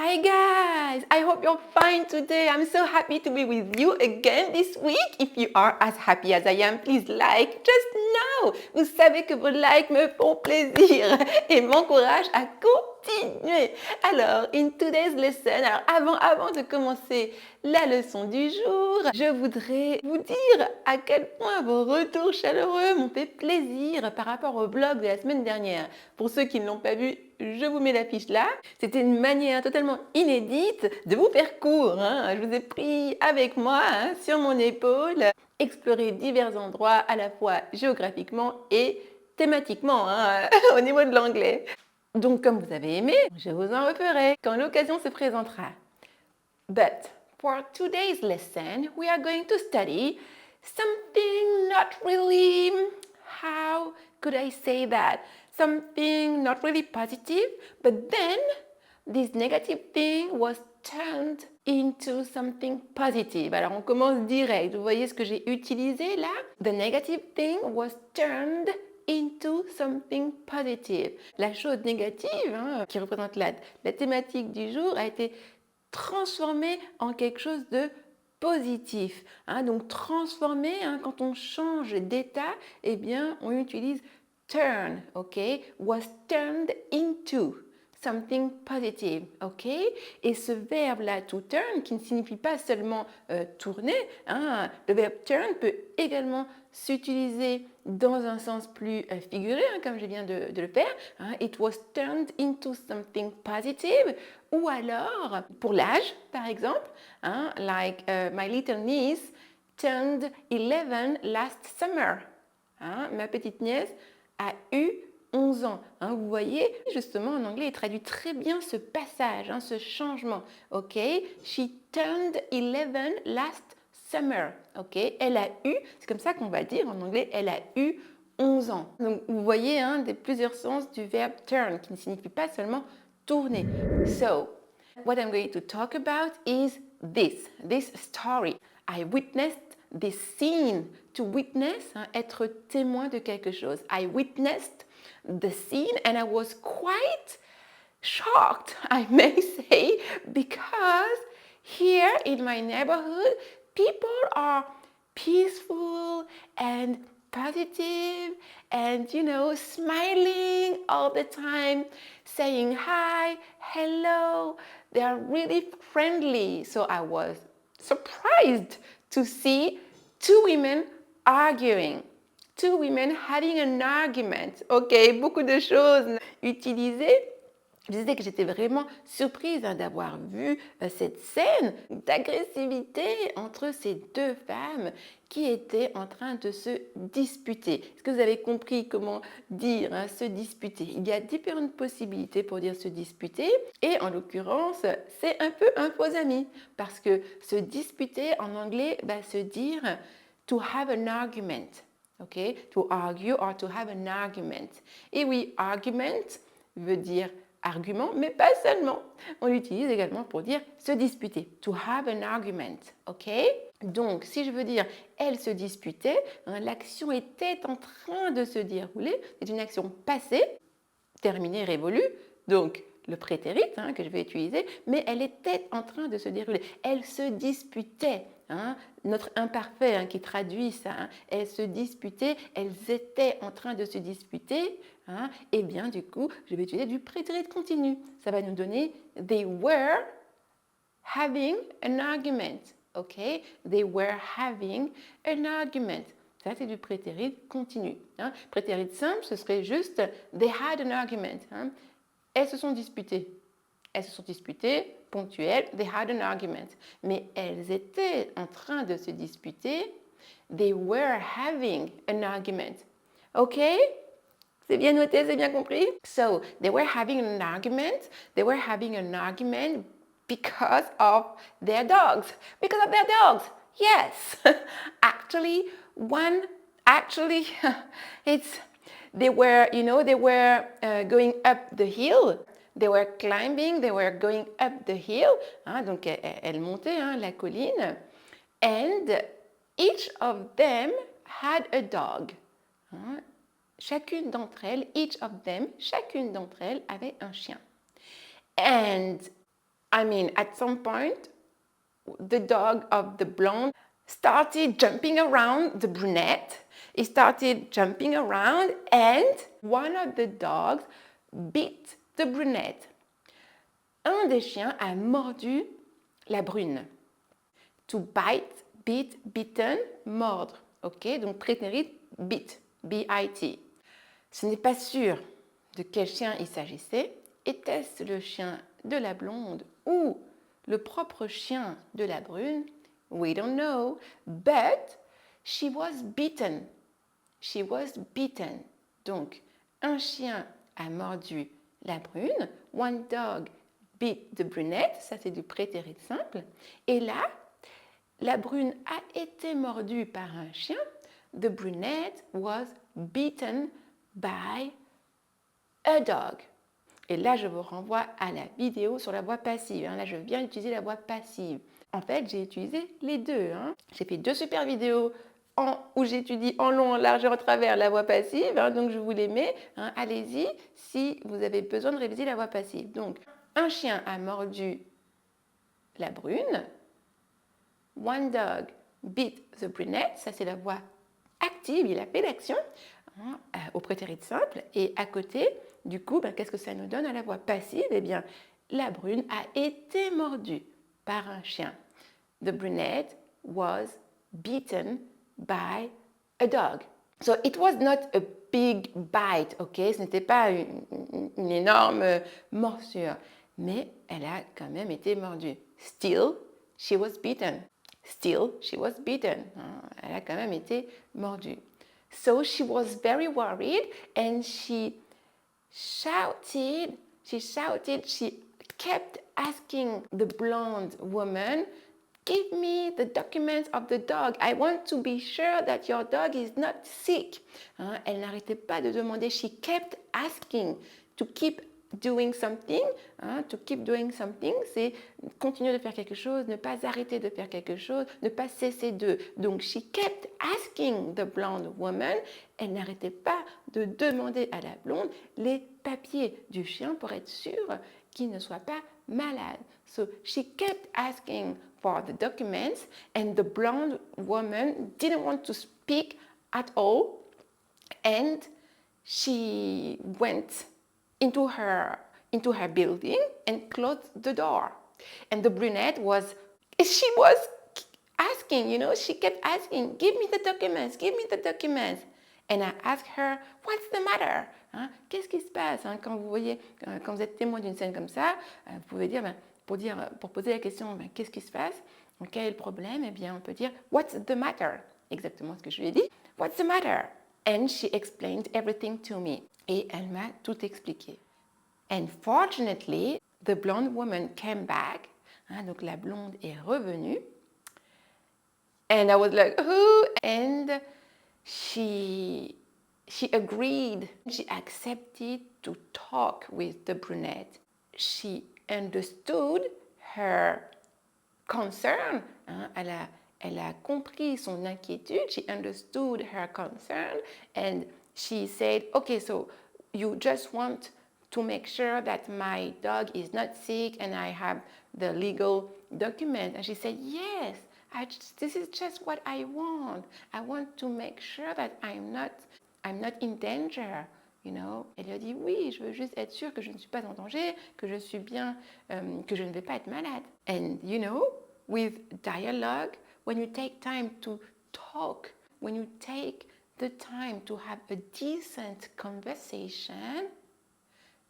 Hi guys, I hope you're fine today. I'm so happy to be with you again this week. If you are as happy as I am, please like just now. Vous savez que vos likes me font plaisir et m'encouragent à continuer. Alors, in today's lesson, avant de commencer la leçon du jour, je voudrais vous dire à quel point vos retours chaleureux m'ont fait plaisir par rapport au blog de la semaine dernière. Pour ceux qui ne l'ont pas vu, je vous mets l'affiche là. C'était une manière totalement inédite de vous faire court. Je vous ai pris avec moi sur mon épaule, explorer divers endroits à la fois géographiquement et thématiquement au niveau de l'anglais. Donc comme vous avez aimé, je vous en referai quand l'occasion se présentera. But for today's lesson, we are going to study something not really, how could I say that? Something not really positive, but then this negative thing was turned into something positive. Alors on commence direct. Vous voyez ce que j'ai utilisé là? The negative thing was turned into something positive. La chose négative, qui représente la thématique du jour, a été transformée en quelque chose de positif. Donc transformer, quand on change d'état, eh bien on utilise turn, ok? Was turned into something positive, ok? Et ce verbe-là, to turn, qui ne signifie pas seulement tourner, le verbe turn peut également s'utiliser dans un sens plus figuré, comme je viens de le faire. It was turned into something positive. Ou alors, pour l'âge, par exemple, like my little niece turned 11 last summer. Ma petite nièce a eu 11 ans. Vous voyez, justement, en anglais, il traduit très bien ce passage, ce changement. Ok, she turned 11 last summer. Ok, elle a eu, c'est comme ça qu'on va dire en anglais, elle a eu 11 ans. Donc, vous voyez des plusieurs sens du verbe turn, qui ne signifie pas seulement tourner. So, what I'm going to talk about is this story. I witnessed this scene. To witness, être témoin de quelque chose. I witnessed the scene and I was quite shocked, I may say, because here in my neighborhood, people are peaceful and positive and, smiling all the time, saying hi, hello. They are really friendly. So I was surprised to see two women arguing. Two women having an argument. Ok, beaucoup de choses utilisées. Je disais que j'étais vraiment surprise d'avoir vu cette scène d'agressivité entre ces deux femmes qui étaient en train de se disputer. Est-ce que vous avez compris comment dire se disputer? Il y a différentes possibilités pour dire se disputer et en l'occurrence, c'est un peu un faux ami parce que se disputer en anglais va se dire to have an argument. Okay? To argue or to have an argument. Et oui, argument veut dire argument, mais pas seulement. On l'utilise également pour dire se disputer. To have an argument. Ok? Donc, si je veux dire elle se disputait, l'action était en train de se dérouler. C'est une action passée, terminée, révolue. Donc, le prétérit que je vais utiliser, mais elle était en train de se dérouler. Elle se disputait. Notre imparfait qui traduit ça, elles se disputaient, elles étaient en train de se disputer, et bien du coup, je vais utiliser du prétérit continu. Ça va nous donner they were having an argument. Ok, they were having an argument. Ça, c'est du prétérit continu. Prétérit simple, ce serait juste they had an argument. Elles se sont disputées. Elles se sont disputées, ponctuelles, they had an argument. Mais elles étaient en train de se disputer, they were having an argument. Ok? C'est bien noté, c'est bien compris? So, they were having an argument. They were having an argument because of their dogs. Because of their dogs. Yes. They were going up the hill. They were climbing, they were going up the hill. Donc, elles montaient la colline. And each of them had a dog. Chacune d'entre elles, chacune d'entre elles avait un chien. And I mean, at some point, the dog of the blonde started jumping around the brunette. He started jumping around, and one of the dogs bit the brunette. Un des chiens a mordu la brune. To bite, bit, bitten, mordre. Ok, donc prétérit bit, B-I-T. Ce n'est pas sûr de quel chien il s'agissait. Était-ce le chien de la blonde ou le propre chien de la brune? We don't know, but she was bitten. She was bitten. Donc, un chien a mordu la brune. One dog bit the brunette. Ça, c'est du prétérit simple. Et là, la brune a été mordue par un chien. The brunette was bitten by a dog. Et là, je vous renvoie à la vidéo sur la voix passive. Là, je viens d'utiliser la voix passive. En fait, j'ai utilisé les deux. J'ai fait 2 super vidéos où j'étudie en long, en large et en travers la voix passive. Donc, je vous les mets. Allez-y si vous avez besoin de réviser la voix passive. Donc, un chien a mordu la brune. One dog bit the brunette. Ça, c'est la voix active. Il a fait l'action au prétérit simple. Et à côté, du coup, qu'est-ce que ça nous donne à la voix passive? Eh bien, la brune a été mordue par un chien. The brunette was bitten by a dog. So it was not a big bite, ok? Ce n'était pas une énorme morsure, mais elle a quand même été mordue. Still, she was bitten. Still, she was bitten. Elle a quand même été mordue. So she was very worried and she shouted, she kept asking the blonde woman, give me the documents of the dog. I want to be sure that your dog is not sick. Elle n'arrêtait pas de demander. She kept asking to keep doing something. To keep doing something, c'est continuer de faire quelque chose, ne pas arrêter de faire quelque chose, ne pas cesser de. Donc, she kept asking the blonde woman. Elle n'arrêtait pas de demander à la blonde les papiers du chien pour être sûre qu'il ne soit pas malade. So, she kept asking for the documents, and the blonde woman didn't want to speak at all, and she went into her building and closed the door. And the brunette was asking, she kept asking, give me the documents, give me the documents. And I asked her, what's the matter? Qu'est-ce qui se passe? Quand vous êtes témoin d'une scène comme ça, vous pouvez dire, pour poser la question, qu'est-ce qui se passe? Quel est le problème? Eh bien, on peut dire, what's the matter? Exactement ce que je lui ai dit. What's the matter? And she explained everything to me. Et elle m'a tout expliqué. And fortunately, the blonde woman came back. Donc la blonde est revenue. And I was like, who? And she agreed. She accepted to talk with the brunette. She understood her concern. Elle a compris son inquiétude. She understood her concern. And she said, okay, so you just want to make sure that my dog is not sick and I have the legal document. And she said, yes, this is just what I want. I want to make sure that I'm not in danger. Elle lui a dit oui, je veux juste être sûre que je ne suis pas en danger, que je suis bien, que je ne vais pas être malade. And with dialogue, when you take time to talk, when you take the time to have a decent conversation,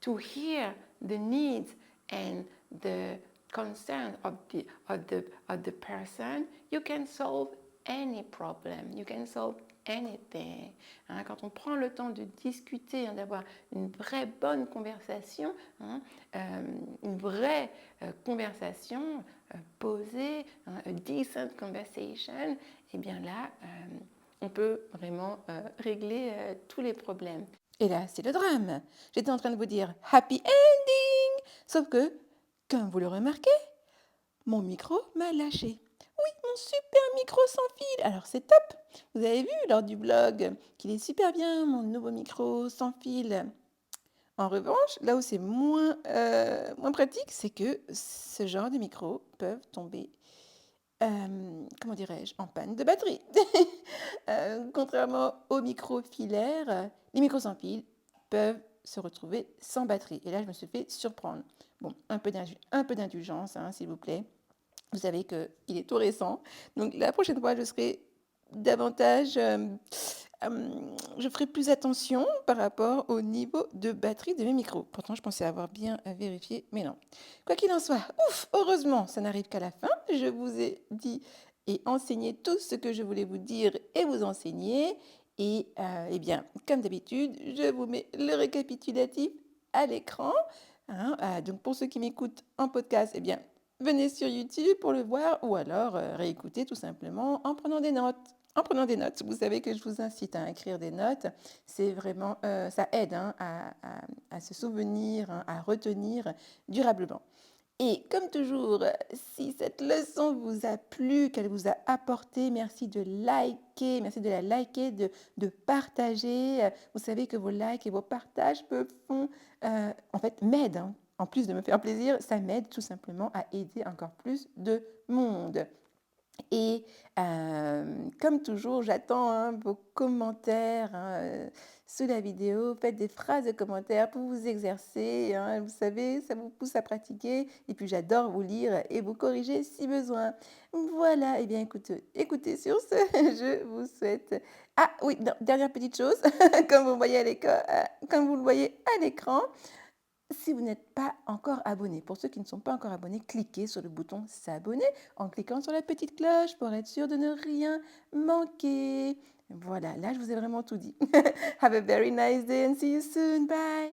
to hear the needs and the concern of the person, you can solve any problem. You can solve anything. Quand on prend le temps de discuter, d'avoir une vraie bonne conversation, une vraie conversation posée, a decent conversation, et bien là, on peut vraiment régler tous les problèmes. Et là, c'est le drame. J'étais en train de vous dire happy ending, sauf que, comme vous le remarquez, mon micro m'a lâché. Oui, mon super micro sans fil. Alors c'est top. Vous avez vu lors du blog qu'il est super bien, mon nouveau micro sans fil. En revanche, là où c'est moins pratique, c'est que ce genre de micros peuvent tomber, comment dirais-je, en panne de batterie. Contrairement aux micros filaires, les micros sans fil peuvent se retrouver sans batterie. Et là, je me suis fait surprendre. Bon, un peu d'indulgence, hein, s'il vous plaît. Vous savez qu'il est tout récent. Donc la prochaine fois, je serai davantage... je ferai plus attention par rapport au niveau de batterie de mes micros. Pourtant, je pensais avoir bien vérifié, mais non. Quoi qu'il en soit, ouf, heureusement, ça n'arrive qu'à la fin. Je vous ai dit et enseigné tout ce que je voulais vous dire et vous enseigner. Et eh bien, comme d'habitude, je vous mets le récapitulatif à l'écran. Hein. Donc pour ceux qui m'écoutent en podcast, eh bien, venez sur YouTube pour le voir ou alors réécouter tout simplement en prenant des notes. En prenant des notes, vous savez que je vous incite à écrire des notes. C'est vraiment, ça aide hein, à se souvenir, hein, à retenir durablement. Et comme toujours, si cette leçon vous a plu, qu'elle vous a apporté, merci de liker, merci de la liker, de partager. Vous savez que vos likes et vos partages me font, en fait, m'aident. Hein. En plus de me faire plaisir, ça m'aide tout simplement à aider encore plus de monde. Et comme toujours, j'attends hein, vos commentaires hein, sous la vidéo. Faites des phrases de commentaires pour vous exercer. Hein, vous savez, ça vous pousse à pratiquer. Et puis j'adore vous lire et vous corriger si besoin. Voilà, et bien écoutez, sur ce, je vous souhaite... Ah oui, non, dernière petite chose, comme comme vous le voyez à l'écran. Si vous n'êtes pas encore abonné, pour ceux qui ne sont pas encore abonnés, cliquez sur le bouton s'abonner en cliquant sur la petite cloche pour être sûr de ne rien manquer. Voilà, là je vous ai vraiment tout dit. Have a very nice day and see you soon. Bye.